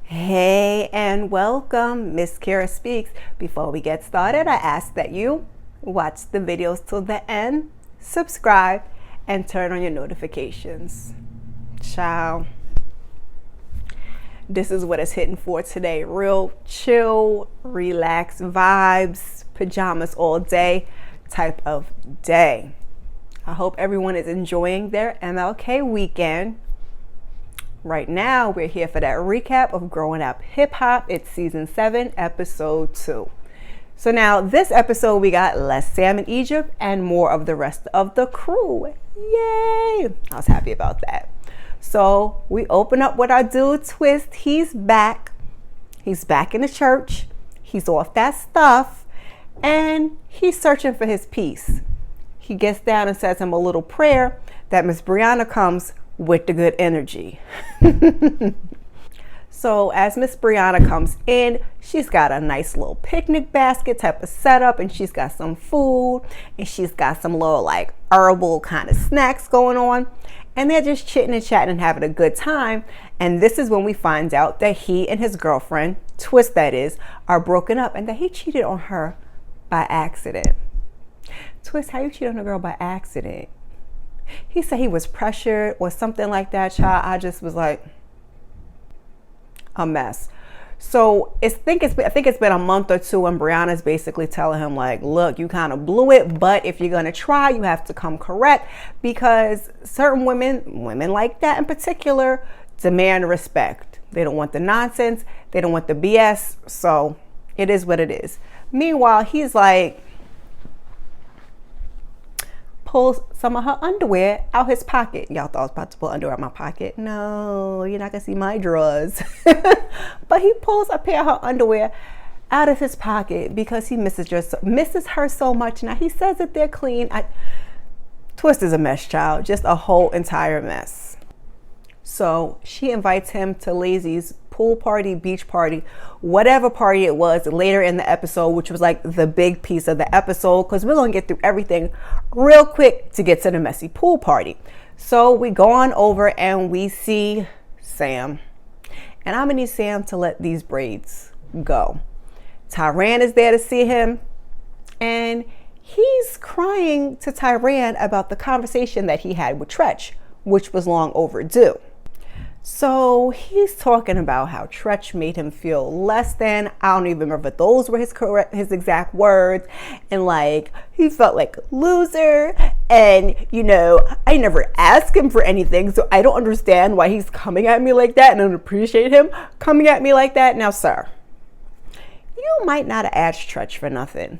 Hey and welcome, itsmsKIRA Speaks. Before we get started, I ask that you watch the videos till the end, subscribe, and turn on your notifications. Ciao. This is what it's hitting for today. Real chill, relaxed vibes, pajamas all day type of day. I hope everyone is enjoying their MLK weekend. Right now, we're here for that recap of Growing Up Hip Hop. It's season 7, episode 2. So now this episode, we got less Sam in Egypt and more of the rest of the crew. Yay! I was happy about that. So we open up with our dude Twist. He's back. He's back in the church. He's off that stuff. And he's searching for his peace. He gets down and says him a little prayer that Miss Brianna comes with the good energy. So as Miss Brianna comes in, she's got a nice little picnic basket type of setup, and she's got some food, and she's got some little like herbal kind of snacks going on, and they're just chitting and chatting and having a good time. And this is when we find out that he and his girlfriend, Twist that is, are broken up, and that he cheated on her by accident. Twist, how you cheat on a girl by accident? He said he was pressured or something like that, child. I just was like, a mess. So I think it's been a month or two, and Brianna's basically telling him like, look, you kind of blew it, but if you're gonna try, you have to come correct, because certain women like that in particular, demand respect. They don't want the nonsense. They don't want the BS. So it is what it is. Meanwhile, he's like, pulls some of her underwear out his pocket. Y'all thought I was about to pull underwear out my pocket. No, you're not gonna see my drawers. But he pulls a pair of her underwear out of his pocket because he misses her so much. Now he says that they're clean. Twist is a mess, child. Just a whole entire mess. So she invites him to Layzie's pool party, beach party, whatever party it was later in the episode, which was like the big piece of the episode, because we're going to get through everything real quick to get to the messy pool party. So we go on over and we see Sam. And I'm going to need Sam to let these braids go. Tyran is there to see him. And he's crying to Tyran about the conversation that he had with Tretch, which was long overdue. So he's talking about how Tretch made him feel less than. I don't even remember if those were his exact words. And like, he felt like a loser. And, you know, I never asked him for anything. So I don't understand why he's coming at me like that. And I don't appreciate him coming at me like that. Now, sir, you might not have asked Tretch for nothing,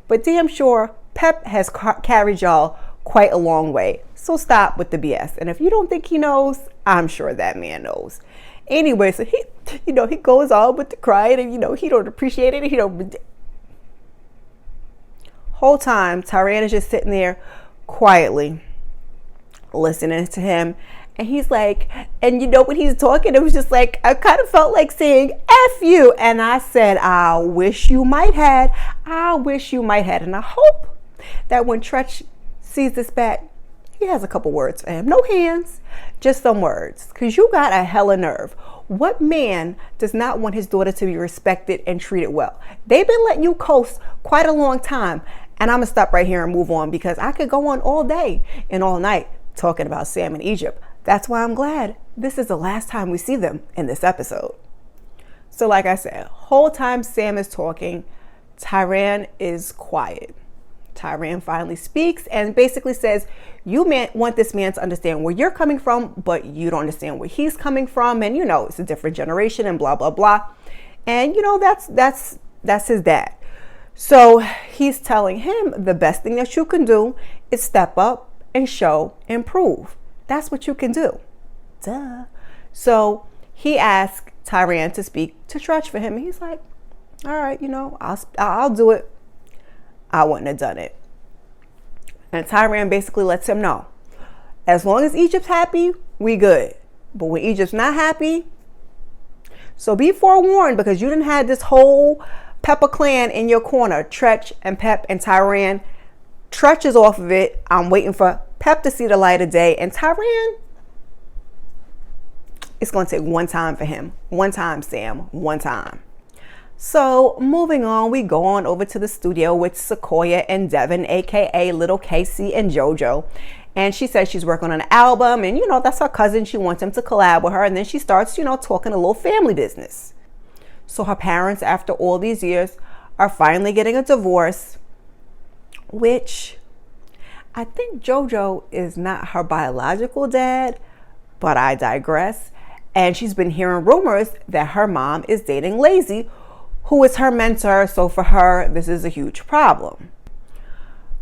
but damn sure Pep has carried y'all quite a long way. So stop with the BS. And if you don't think he knows, I'm sure that man knows. Anyway, so he goes on with the crying, and he don't appreciate it. He don't. Whole time, Tyran is just sitting there quietly listening to him. And he's like, and when he's talking, it was just like, I kind of felt like saying, F you. And I said, I wish you might had. I wish you might had. And I hope that when Tretch sees this back, he has a couple words for him. No hands, just some words. Because you got a hella nerve. What man does not want his daughter to be respected and treated well? They've been letting you coast quite a long time. And I'm going to stop right here and move on, because I could go on all day and all night talking about Sam in Egypt. That's why I'm glad this is the last time we see them in this episode. So like I said, whole time Sam is talking, Tyran is quiet. Tyran finally speaks and basically says, you want this man to understand where you're coming from, but you don't understand where he's coming from. And, it's a different generation and blah, blah, blah. And, that's his dad. So he's telling him the best thing that you can do is step up and show and prove. That's what you can do. Duh. So he asked Tyran to speak to Tretch for him. And he's like, all right, I'll do it. I wouldn't have done it. And Tyran basically lets him know, as long as Egypt's happy, we good. But when Egypt's not happy, so be forewarned, because you didn't have this whole Pepper clan in your corner, Tretch and Pep and Tyran. Tretch is off of it. I'm waiting for Pep to see the light of day. And Tyran It's going to take one time for him. One time, Sam. One time. So moving on, we go on over to the studio with Sequoia and Devin, aka Little Casey and JoJo. And she says she's working on an album, and that's her cousin. She wants him to collab with her. And then she starts, talking a little family business. So her parents, after all these years, are finally getting a divorce, which I think JoJo is not her biological dad, but I digress. And she's been hearing rumors that her mom is dating Layzie, who is her mentor. So for her, this is a huge problem.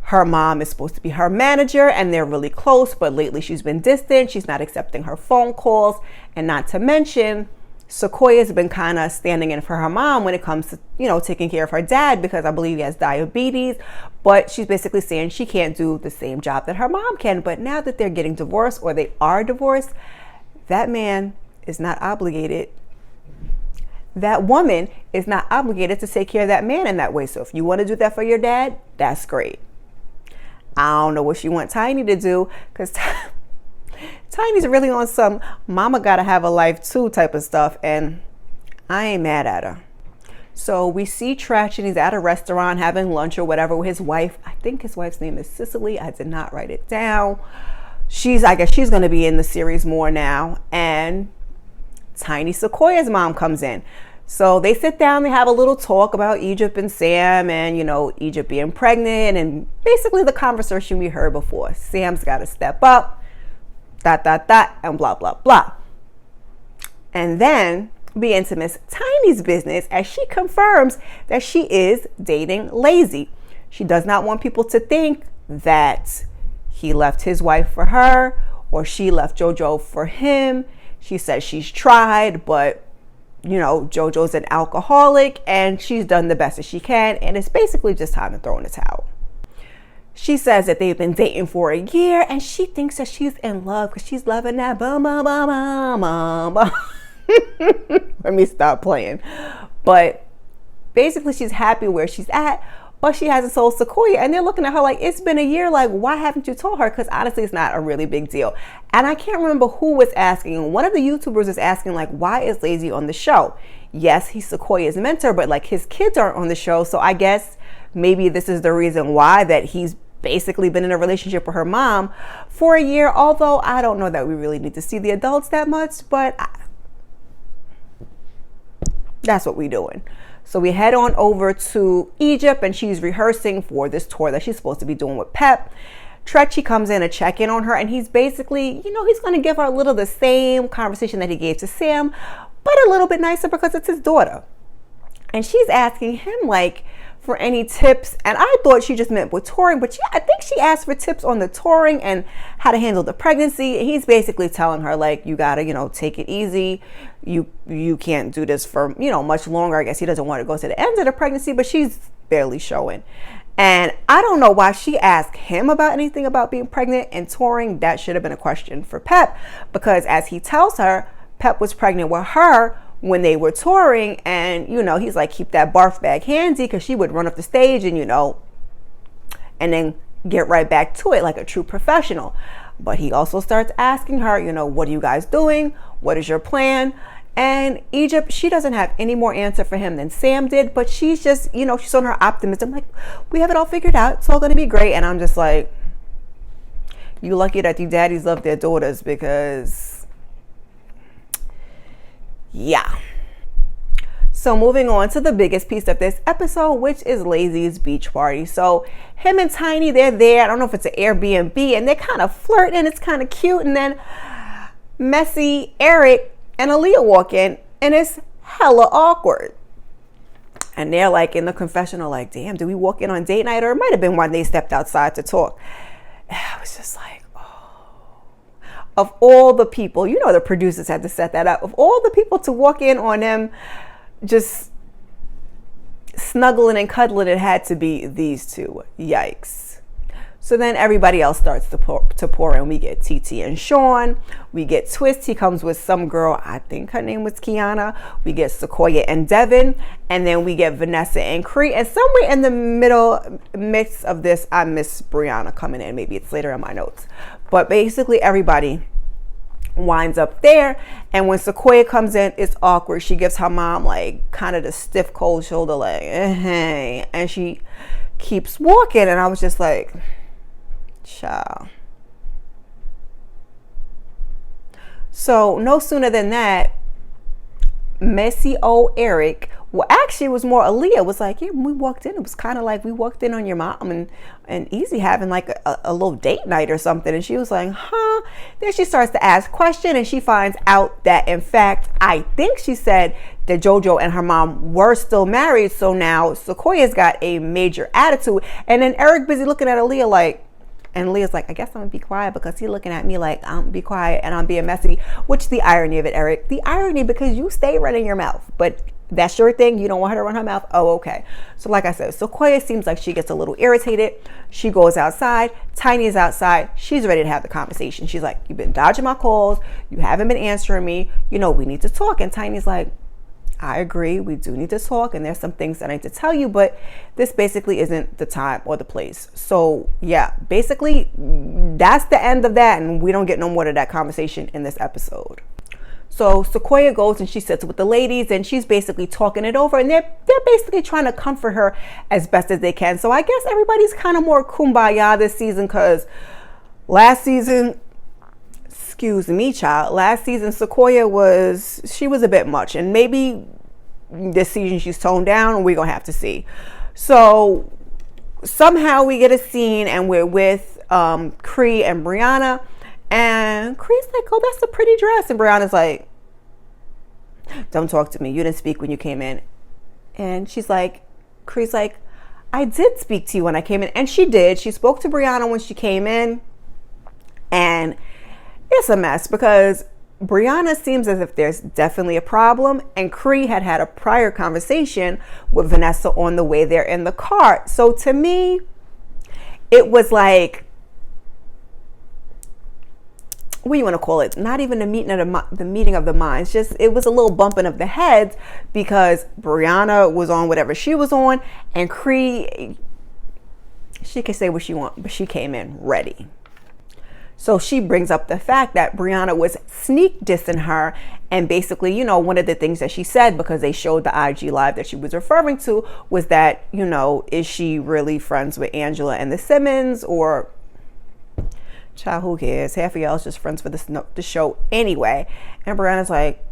Her mom is supposed to be her manager and they're really close, but lately she's been distant. She's not accepting her phone calls. And not to mention, Sequoia's been kind of standing in for her mom when it comes to, taking care of her dad, because I believe he has diabetes. But she's basically saying she can't do the same job that her mom can. But now that they're getting divorced, or they are divorced, that man is not obligated. That woman is not obligated to take care of that man in that way. So if you want to do that for your dad, that's great. I don't know what she want Tiny to do, because Tiny's really on some mama gotta have a life too type of stuff, and I ain't mad at her. So we see Tretch, and he's at a restaurant having lunch or whatever with his wife. I think his wife's name is Cicely. I did not write it down. I guess she's going to be in the series more now. And Tiny Sequoia's mom comes in. So they sit down, they have a little talk about Egypt and Sam, and Egypt being pregnant, and basically the conversation we heard before. Sam's got to step up, and blah, blah, blah. And then we get into Miss Tiny's business as she confirms that she is dating Layzie. She does not want people to think that he left his wife for her, or she left JoJo for him. She says she's tried, but JoJo's an alcoholic and she's done the best that she can, and it's basically just time to throw in the towel. She says that they've been dating for a year, and she thinks that she's in love because she's loving that bum, bum, bum, bum, bum, bum. Let me stop playing. But basically she's happy where she's at, but she hasn't told Sequoia, and they're looking at her like, it's been a year, like, why haven't you told her? Because honestly, it's not a really big deal. And I can't remember who was asking. One of the YouTubers is asking, like, why is Layzie on the show? Yes, he's Sequoia's mentor, but like his kids aren't on the show. So I guess maybe this is the reason why, that he's basically been in a relationship with her mom for a year. Although I don't know that we really need to see the adults that much, but that's what we're doing. So we head on over to Egypt, and she's rehearsing for this tour that she's supposed to be doing with Pep. Tretchy comes in to check in on her, and he's basically, he's going to give her a little the same conversation that he gave to Sam, but a little bit nicer because it's his daughter. And she's asking him, like, for any tips. And I thought she just meant with touring, but I think she asked for tips on the touring and how to handle the pregnancy. And he's basically telling her, like, you got to, take it easy. You can't do this for, much longer. I guess he doesn't want to go to the end of the pregnancy, but she's barely showing. And I don't know why she asked him about anything about being pregnant and touring. That should have been a question for Pep, because as he tells her, Pep was pregnant with her when they were touring, and he's like, keep that barf bag handy, because she would run up the stage and and then get right back to it like a true professional. But he also starts asking her, what are you guys doing? What is your plan? And Egypt, she doesn't have any more answer for him than Sam did, but she's just, she's on her optimism, like, we have it all figured out, it's all going to be great. And I'm just like, you lucky that the daddies love their daughters, because yeah. So moving on to the biggest piece of this episode, which is Layzie's beach party. So him and Tiny, they're there. I don't know if it's an Airbnb, and they're kind of flirting. It's kind of cute. And then Messy, Eric, and Aaliyah walk in, and it's hella awkward. And they're like in the confessional, like, damn, did we walk in on date night? Or it might have been when they stepped outside to talk. I was just like, of all the people, the producers had to set that up. Of all the people to walk in on them just snuggling and cuddling, it had to be these two. Yikes. So then everybody else starts to pour in. We get TT and Sean. We get Twist. He comes with some girl. I think her name was Kiana. We get Sequoia and Devin. And then we get Vanessa and Cree. And somewhere in the middle mix of this, I miss Brianna coming in. Maybe it's later in my notes. But basically everybody winds up there. And when Sequoia comes in, it's awkward. She gives her mom like kind of the stiff cold shoulder, like, hey, and she keeps walking. And I was just like, child. So no sooner than that, messy old Eric, well, actually it was more Aaliyah, was like, yeah, when we walked in, it was kind of like we walked in on your mom and Easy having like a little date night or something. And she was like, huh? Then she starts to ask questions, and she finds out that, in fact, I think she said that JoJo and her mom were still married. So now Sequoia's got a major attitude. And then Eric busy looking at Aaliyah like, and Leah's like, I guess I'm gonna be quiet, because he's looking at me like I'm gonna be quiet and I'm being messy. Which the irony of it, Eric, the irony, because you stay running your mouth, but that's your thing. You don't want her to run her mouth. Oh, okay. So like I said, Sequoia seems like she gets a little irritated. She goes outside. Tiny is outside. She's ready to have the conversation. She's like, you've been dodging my calls. You haven't been answering me. You know, we need to talk. And Tiny's like, I agree. We do need to talk. And there's some things that I need to tell you, but this basically isn't the time or the place. So yeah, basically that's the end of that. And we don't get no more of that conversation in this episode. So Sequoia goes and she sits with the ladies, and she's basically talking it over, and they're basically trying to comfort her as best as they can. So I guess everybody's kind of more kumbaya this season, because last season, excuse me, child, last season Sequoia was a bit much, and maybe this season she's toned down, and we're gonna have to see. So somehow we get a scene, and we're with Cree and Brianna. And Cree's like, oh, that's a pretty dress. And Brianna's like, don't talk to me. You didn't speak when you came in. And she's like, Cree's like, I did speak to you when I came in. And she did. She spoke to Brianna when she came in. And it's a mess, because Brianna seems as if there's definitely a problem. And Cree had a prior conversation with Vanessa on the way there in the car. So to me, it was like, what do you want to call it? Not even the meeting of the minds. Just, it was a little bumping of the heads, because Brianna was on whatever she was on, and Cree, she can say what she wants, but she came in ready. So she brings up the fact that Brianna was sneak dissing her, and basically, you know, one of the things that she said, because they showed the IG live that she was referring to, was that, you know, is she really friends with Angela and the Simmons, or child, who cares? Half of y'all is just friends for the show anyway. And Brianna's like,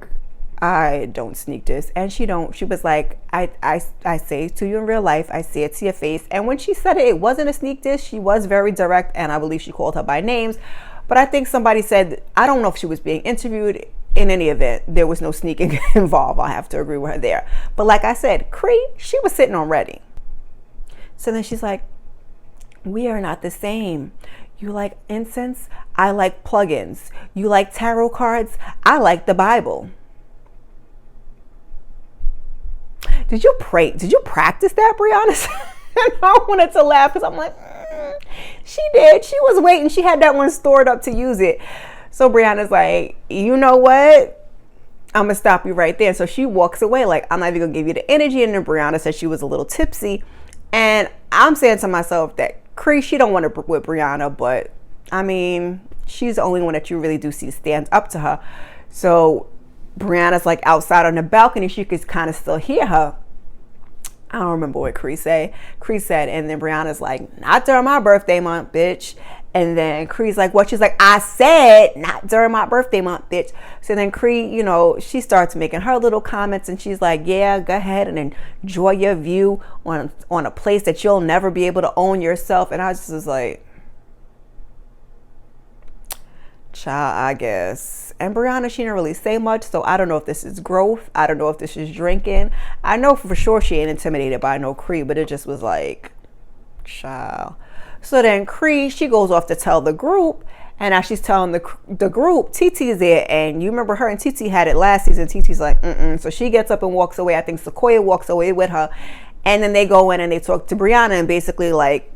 I don't sneak this. And she was like, I say it to you in real life. I say it to your face. And when she said it wasn't a sneak diss. She was very direct, and I believe she called her by names. But I think somebody said, I don't know if she was being interviewed. In any event, there was no sneaking involved. I have to agree with her there. But like I said, Cree, she was sitting on ready. So then she's like, we are not the same. You like incense? I like plugins. You like tarot cards? I like the Bible. Did you pray? Did you practice that, Brianna? And I wanted to laugh, because I'm like, she did. She was waiting. She had that one stored up to use it. So Brianna's like, you know what? I'm going to stop you right there. So she walks away like, I'm not even going to give you the energy. And then Brianna said she was a little tipsy. And I'm saying to myself that Cree, she don't want to with Brianna, but I mean, she's the only one that you really do see stands up to her. So Brianna's like outside on the balcony. She could kind of still hear her. I don't remember what Cree said. And then Brianna's like, not during my birthday month, bitch. And then Cree's like, what? She's like, I said not during my birthday month, bitch. So then Cree, you know, she starts making her little comments, and she's like, yeah, go ahead and enjoy your view on a place that you'll never be able to own yourself. And I just was like, child, I guess. And Brianna, she didn't really say much, so I don't know if this is growth. I don't know if this is drinking. I know for sure she ain't intimidated by no Cree, but it just was like, child. So then Cree, she goes off to tell the group, and as she's telling the group, TT is there, and you remember her and TT had it last season. TT's like, So she gets up and walks away. I think Sequoia walks away with her, and then they go in and they talk to Brianna and basically like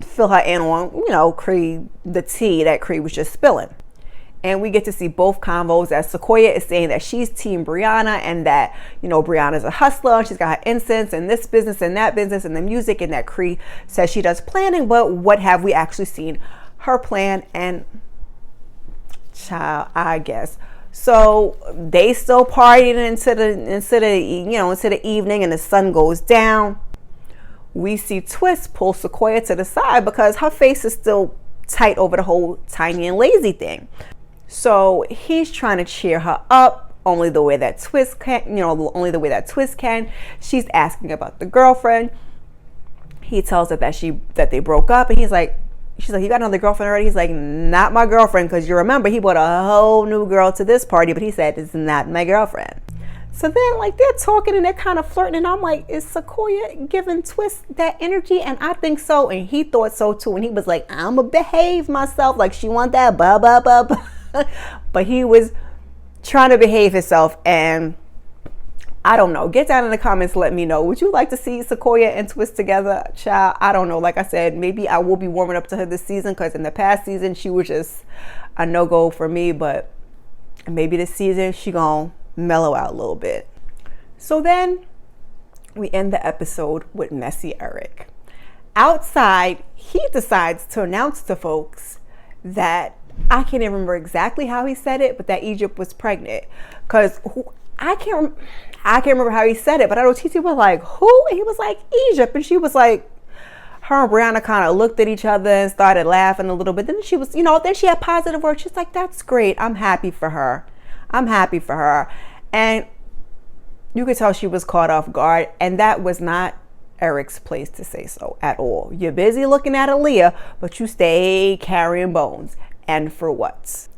fill her in on, you know, Cree, the tea that Cree was just spilling. And we get to see both convos, as Sequoia is saying that she's team Brianna, and that, you know, Brianna's a hustler, and she's got her incense and this business and that business and the music, and that Cree says she does planning, but what have we actually seen her plan? And Child, I guess. So they still partying into the evening, and the sun goes down. We see Twist pull Sequoia to the side because her face is still tight over the whole Tiny and Layzie thing. So he's trying to cheer her up only the way that Twist can. She's asking about the girlfriend. He tells her that they broke up, and she's like, you got another girlfriend already? He's like, not my girlfriend, because you remember he brought a whole new girl to this party, but he said it's not my girlfriend. So then, like, they're talking and they're kind of flirting, and I'm like, is Sequoia giving Twist that energy? And I think so, and he thought so too, and he was like, I'ma behave myself, like she want that blah blah blah blah. But he was trying to behave himself, and I don't know. Get down in the comments, let me know. Would you like to see Sequoia and Twist together? Child, I don't know. Like I said, maybe I will be warming up to her this season, because in the past season she was just a no-go for me, but maybe this season she gonna mellow out a little bit. So then we end the episode with messy Eric. Outside, he decides to announce to folks that, I can't even remember exactly how he said it, but that Egypt was pregnant. Because I can't remember how he said it, but I know TT was like, who? And he was like, Egypt. And she was like, her and Brianna kind of looked at each other and started laughing a little bit. Then she was, then she had positive words. She's like, that's great. I'm happy for her. And you could tell she was caught off guard. And that was not Eric's place to say so at all. You're busy looking at Aaliyah, but you stay carrying bones. And for what?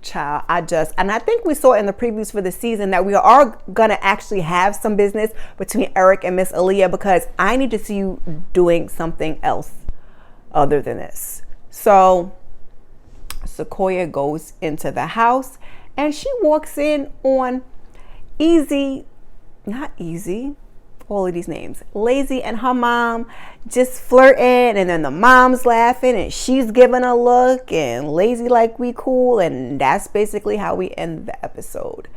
Child, and I think we saw in the previews for the season that we are going to actually have some business between Eric and Miss Aaliyah, because I need to see you doing something else other than this. So Sequoia goes into the house and she walks in on all of these names, Layzie and her mom just flirting, and then the mom's laughing and she's giving a look, and Layzie like, we cool, and that's basically how we end the episode.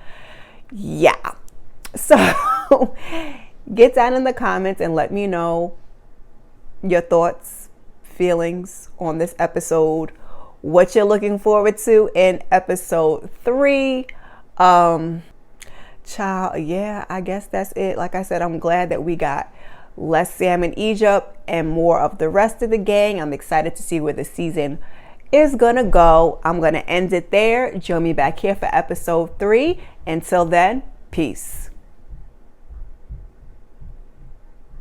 Yeah. So get down in the comments and let me know your thoughts, feelings on this episode, what you're looking forward to in episode 3. Child, yeah, I guess that's it. Like I said, I'm glad that we got less Sam in Egypt and more of the rest of the gang. I'm excited to see where the season is gonna go. I'm gonna end it there. Join me back here for episode 3. Until then, peace.